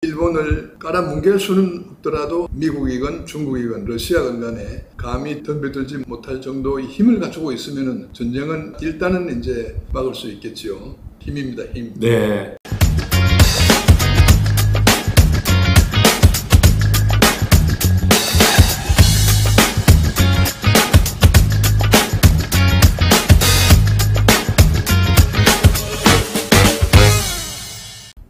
일본을 깔아뭉갤 수는 없더라도 미국이건 중국이건 러시아건 간에 감히 덤벼들지 못할 정도의 힘을 갖추고 있으면 전쟁은 일단은 이제 막을 수 있겠지요. 힘입니다, 힘. 네.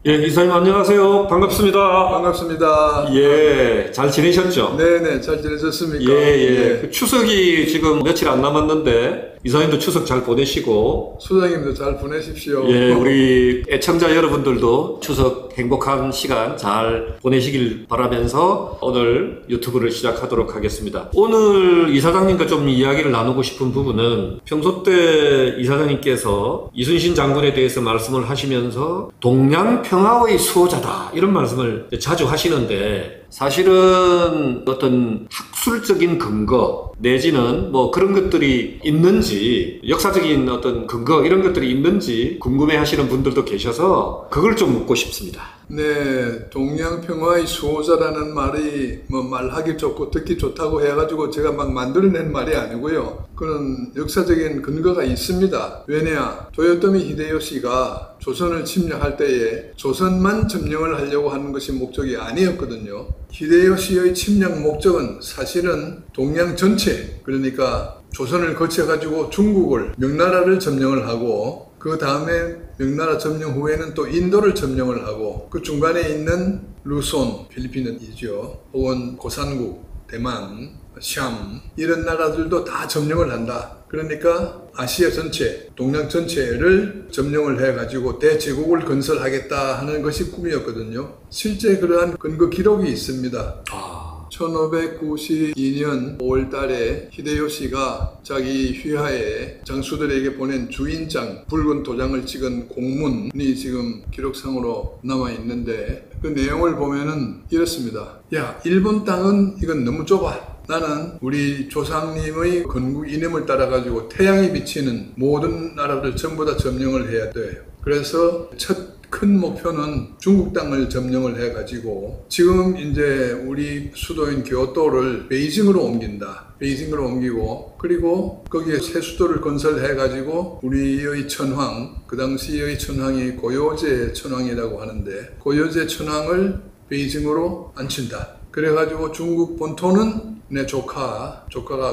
예, 이사님 안녕하세요. 반갑습니다. 반갑습니다. 예, 잘 지내셨죠? 네네, 잘 지내셨습니까? 예, 예. 네. 그 추석이 지금 며칠 안 남았는데 이사님도 추석 잘 보내시고, 소장님도 잘 보내십시오. 예, 우리 애청자 여러분들도 추석 행복한 시간 잘 보내시길 바라면서 오늘 유튜브를 시작하도록 하겠습니다. 오늘 이사장님과 좀 이야기를 나누고 싶은 부분은 평소 때 이사장님께서 이순신 장군에 대해서 말씀을 하시면서 동양 평화의 수호자다 이런 말씀을 자주 하시는데, 사실은 어떤 학술적인 근거 내지는 뭐 그런 것들이 있는지, 역사적인 어떤 근거 이런 것들이 있는지 궁금해 하시는 분들도 계셔서 그걸 좀 묻고 싶습니다. 네, 동양평화의 수호자라는 말이 뭐 말하기 좋고 듣기 좋다고 해가지고 제가 막 만들어낸 말이 아니고요. 그런 역사적인 근거가 있습니다. 왜냐, 도요토미 히데요시가 조선을 침략할 때에 조선만 점령을 하려고 하는 것이 목적이 아니었거든요. 히데요시의 침략 목적은 사실은 동양 전체, 그러니까 조선을 거쳐가지고 중국을, 명나라를 점령을 하고 그 다음에 명나라 점령 후에는 또 인도를 점령을 하고 그 중간에 있는 루손, 필리핀이죠. 혹은 고산국, 대만, 샴 이런 나라들도 다 점령을 한다. 그러니까 아시아 전체, 동양 전체를 점령을 해가지고 대제국을 건설하겠다 하는 것이 꿈이었거든요. 실제 그러한 근거 기록이 있습니다. 1592년 5월 달에 히데요시가 자기 휘하에 장수들에게 보낸 주인장, 붉은 도장을 찍은 공문이 지금 기록상으로 남아있는데 그 내용을 보면은 이렇습니다. 야, 일본 땅은 이건 너무 좁아. 나는 우리 조상님의 건국 이념을 따라가지고 태양이 비치는 모든 나라들 전부 다 점령을 해야 돼. 그래서 첫 큰 목표는 중국 땅을 점령을 해가지고 지금 이제 우리 수도인 교토를 베이징으로 옮긴다. 베이징으로 옮기고 그리고 거기에 새 수도를 건설해가지고 우리의 천황, 그 당시의 천황이 고요제 천황이라고 하는데 고요제 천황을 베이징으로 앉힌다. 그래가지고 중국 본토는 내 조카가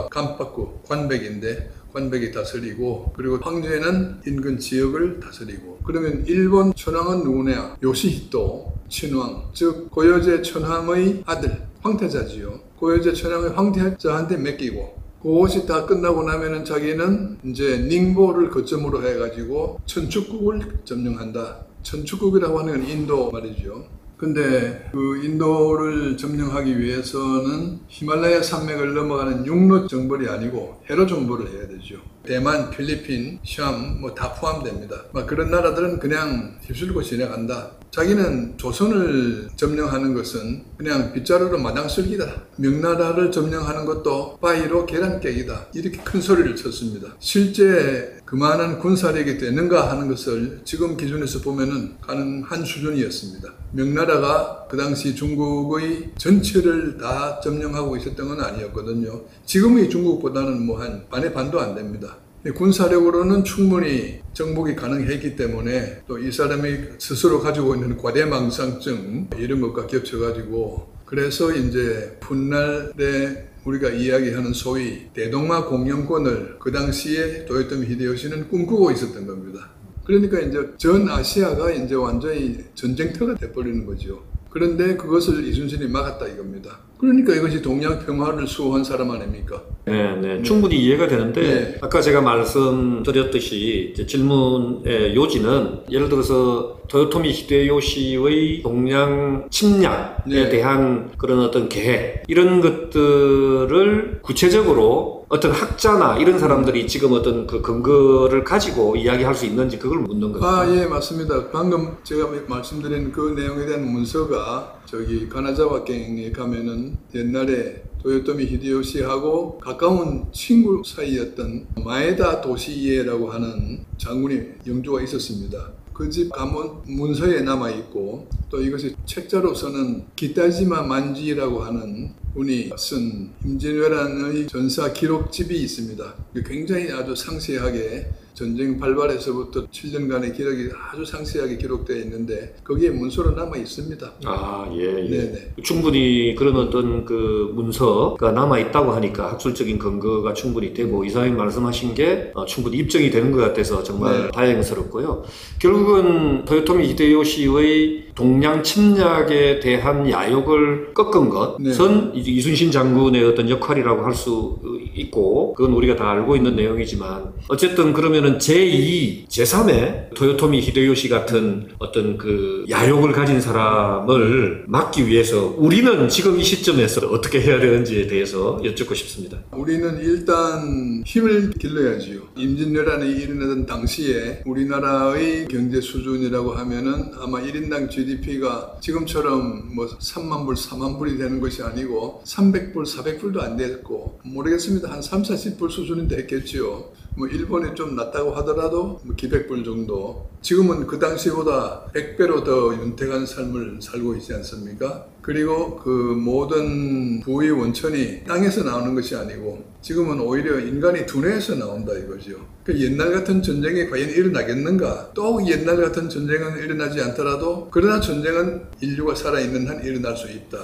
간박구 관백인데 관백이 다스리고 그리고 황제는 인근 지역을 다스리고 그러면 일본 천황은 누구냐? 요시히토 친왕, 즉 고요제 천황의 아들 황태자지요. 고요제 천황의 황태자한테 맡기고 그것이 다 끝나고 나면은 자기는 이제 닝보를 거점으로 해가지고 천축국을 점령한다. 천축국이라고 하는 건 인도 말이죠. 근데 그 인도를 점령하기 위해서는 히말라야 산맥을 넘어가는 육로 정벌이 아니고 해로 정벌을 해야 되죠. 대만, 필리핀, 샴 뭐 다 포함됩니다. 막 그런 나라들은 그냥 휩쓸고 지나간다. 자기는 조선을 점령하는 것은 그냥 빗자루로 마당 쓸기다. 명나라를 점령하는 것도 빠이로 계란 깨기다. 이렇게 큰 소리를 쳤습니다. 실제 그만한 군사력이 되는가 하는 것을 지금 기준에서 보면은 가능한 수준이었습니다. 명나라가 그 당시 중국의 전체를 다 점령하고 있었던 건 아니었거든요. 지금의 중국보다는 뭐 한 반의 반도 안 됩니다. 군사력으로는 충분히 정복이 가능했기 때문에 또 이 사람이 스스로 가지고 있는 과대망상증 이런 것과 겹쳐가지고 그래서 이제 훗날에 우리가 이야기하는 소위 대동아 공영권을 그 당시에 도요토미 히데요시는 꿈꾸고 있었던 겁니다. 그러니까 이제 전 아시아가 이제 완전히 전쟁터가 돼버리는 거죠. 그런데 그것을 이순신이 막았다 이겁니다. 그러니까 이것이 동양 평화를 수호한 사람 아닙니까? 네. 충분히 이해가 되는데 네. 아까 제가 말씀드렸듯이 이제 질문의 요지는 예를 들어서 도요토미 히데요시의 동양 침략에 네. 대한 그런 어떤 계획 이런 것들을 구체적으로 어떤 학자나 이런 사람들이 지금 어떤 그 근거를 가지고 이야기할 수 있는지 그걸 묻는 거예요. 예, 맞습니다. 방금 제가 말씀드린 그 내용에 대한 문서가 저기 가나자와경에 가면은 옛날에 도요토미 히데요시하고 가까운 친구 사이였던 마에다 도시이에라고 하는 장군이 영주가 있었습니다. 그 집 가문 문서에 남아 있고 또 이것이 책자로서는 기타지마 만지라고 하는 분이 쓴 임진왜란의 전사 기록집이 있습니다. 굉장히 아주 상세하게 전쟁 발발에서부터 7년간의 기록이 아주 상세하게 기록되어 있는데 거기에 문서로 남아 있습니다. 아, 예, 예. 네네. 충분히 그런 어떤 그 문서가 남아 있다고 하니까 학술적인 근거가 충분히 되고 이사님 말씀하신 게 충분히 입증이 되는 것 같아서 정말 네. 다행스럽고요. 결국은 토요토미 히데요시의 동양 침략에 대한 야욕을 꺾은 것은 이제 이순신 장군의 어떤 역할이라고 할 수 있고 그건 우리가 다 알고 있는 내용이지만 어쨌든 그러면은 제2, 제3의 토요토미 히데요시 같은 어떤 그 야욕을 가진 사람을 막기 위해서 우리는 지금 이 시점에서 어떻게 해야 되는지에 대해서 여쭙고 싶습니다. 우리는 일단 힘을 길러야지요. 임진왜란이 일어나던 당시에 우리나라의 경제 수준이라고 하면은 아마 1인당 GDP가 지금처럼 뭐 3만 불, 4만 불이 되는 것이 아니고 300불, 400불도 안 됐고 모르겠습니다. 한 3, 40불 수준이 됐겠지요. 뭐 일본이 좀 낮다고 하더라도 뭐 기백불 정도. 지금은 그 당시보다 100배로 더 윤택한 삶을 살고 있지 않습니까? 그리고 그 모든 부의 원천이 땅에서 나오는 것이 아니고 지금은 오히려 인간이 두뇌에서 나온다 이거죠. 그 옛날 같은 전쟁이 과연 일어나겠는가? 또 옛날 같은 전쟁은 일어나지 않더라도 그러나 전쟁은 인류가 살아있는 한 일어날 수 있다.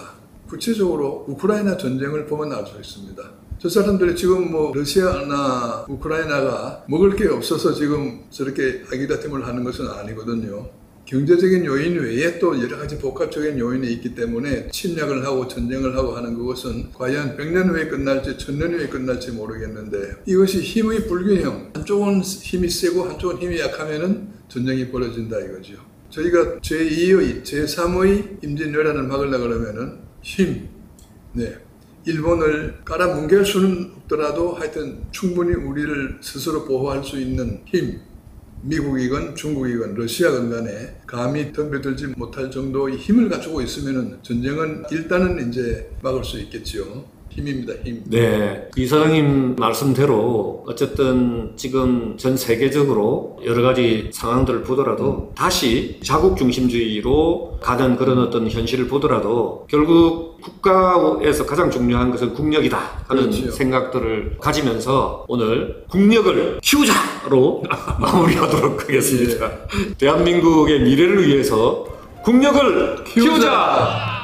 구체적으로 우크라이나 전쟁을 보면 알 수 있습니다. 저 사람들이 지금 뭐 러시아나 우크라이나가 먹을 게 없어서 지금 저렇게 아기다툼을 하는 것은 아니거든요. 경제적인 요인 외에 또 여러 가지 복합적인 요인이 있기 때문에 침략을 하고 전쟁을 하고 하는 그것은 과연 100년 후에 끝날지 1000년 후에 끝날지 모르겠는데 이것이 힘의 불균형, 한쪽은 힘이 세고 한쪽은 힘이 약하면은 전쟁이 벌어진다 이거죠. 저희가 제2의, 제3의 임진왜란을 막으려고 그러면은 힘, 일본을 깔아뭉갤 수는 없더라도 하여튼 충분히 우리를 스스로 보호할 수 있는 힘, 미국이건 중국이건 러시아건 간에 감히 덤벼들지 못할 정도의 힘을 갖추고 있으면은 전쟁은 일단은 이제 막을 수 있겠죠. 힘입니다, 힘. 네. 그 이사장님 말씀대로 어쨌든 지금 전 세계적으로 여러 가지 상황들을 보더라도 다시 자국 중심주의로 가는 그런 어떤 현실을 보더라도 결국 국가에서 가장 중요한 것은 국력이다 하는 그렇죠. 생각들을 가지면서 오늘 국력을 키우자로 마무리하도록 하겠습니다. 대한민국의 미래를 위해서 국력을 키우자!